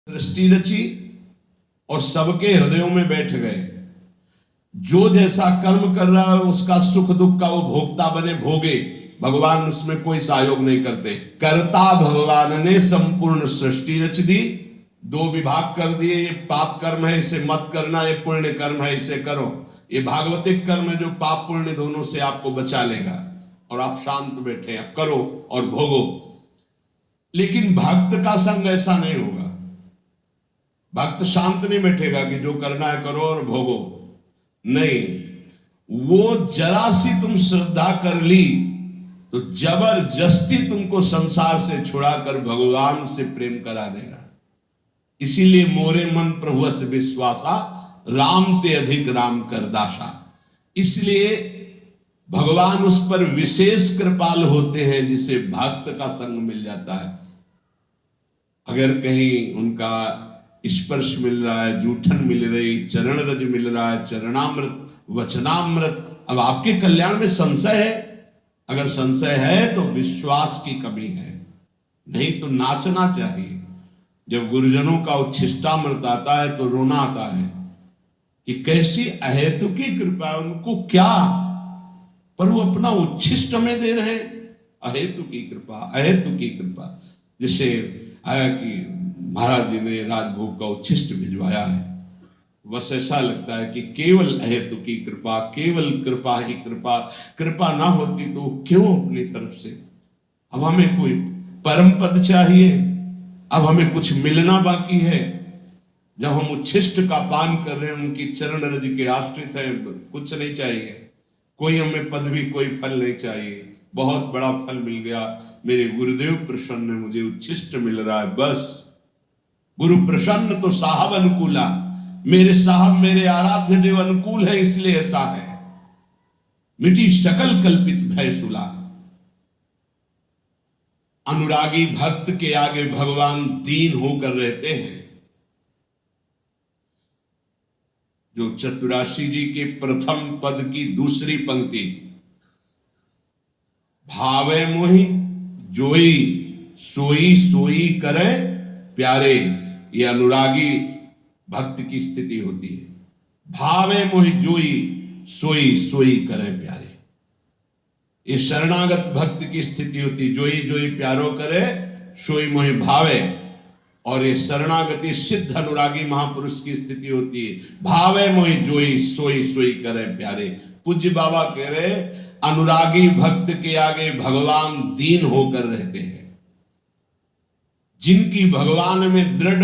सृष्टि रची और सबके हृदयों में बैठ गए। जो जैसा कर्म कर रहा है उसका सुख दुख का वो भोक्ता बने, भोगे। भगवान उसमें कोई सहयोग नहीं करते। कर्ता भगवान ने संपूर्ण सृष्टि रच दी, दो विभाग कर दिए, ये पाप कर्म है इसे मत करना, ये पुण्य कर्म है इसे करो। ये भागवतिक कर्म है जो पाप पुण्य दोनों से आपको बचा लेगा और आप शांत बैठे, आप करो और भोगो। लेकिन भक्त का संग ऐसा नहीं होगा। भक्त शांत नहीं बैठेगा कि जो करना है करो और भोगो, नहीं। वो जरा सी तुम श्रद्धा कर ली तो जबरदस्ती तुमको संसार से छुड़ाकर भगवान से प्रेम करा देगा। इसीलिए मोरे मन प्रभु से विश्वासा, राम ते अधिक राम कर दासा। इसलिए भगवान उस पर विशेष कृपाल होते हैं जिसे भक्त का संग मिल जाता है। अगर कहीं उनका स्पर्श मिल रहा है, जूठन मिल रही, चरण रज मिल रहा है, चरणामृत, वचनामृत, अब आपके कल्याण में संशय है। अगर संशय है तो विश्वास की कमी है, नहीं तो नाचना चाहिए। जब गुरुजनों का उच्छिष्टामृत आता है तो रोना आता है कि कैसी अहेतुकी कृपा, उनको क्या, पर वो अपना उच्छिष्ट में दे रहे हैं। अहेतुकी कृपा, अहेतुकी कृपा। जैसे आया कि महाराज जी ने राजभोग का उच्छिष्ट भिजवाया है, बस ऐसा लगता है कि केवल अहेतुकी कृपा, केवल कृपा ही कृपा। कृपा ना होती तो क्यों अपनी तरफ से। अब हमें कोई परम पद चाहिए, अब हमें कुछ मिलना बाकी है। जब हम उच्छिष्ट का पान कर रहे हैं, उनकी चरण रज के आश्रित है, कुछ नहीं चाहिए, कोई हमें पदवी, कोई फल नहीं चाहिए। बहुत बड़ा फल मिल गया, मेरे गुरुदेव प्रसन्न है, मुझे उच्छिष्ट मिल रहा है, बस। गुरु प्रसन्न तो साहब अनुकूला, मेरे साहब मेरे आराध्य देव अनुकूल है, इसलिए ऐसा है। मिटी सकल कल्पित भय सुला। अनुरागी भक्त के आगे भगवान दीन होकर रहते हैं। जो चतुराशी जी के प्रथम पद की दूसरी पंक्ति, भावे मोहि जोई सोई सोई करे प्यारे, ये अनुरागी भक्त की स्थिति होती है। भावे मोहि जोई सोई सोई करे प्यारे, ये शरणागत भक्त की स्थिति होती। जोई जोई प्यारो करे, सोई मोहि भावे। और ये शरणागति सिद्ध अनुरागी महापुरुष की स्थिति होती है। भावे मोहि जोई सोई सोई करे प्यारे। पूज्य बाबा कह रहे, अनुरागी भक्त के आगे भगवान दीन होकर रहते हैं। जिनकी भगवान में दृढ़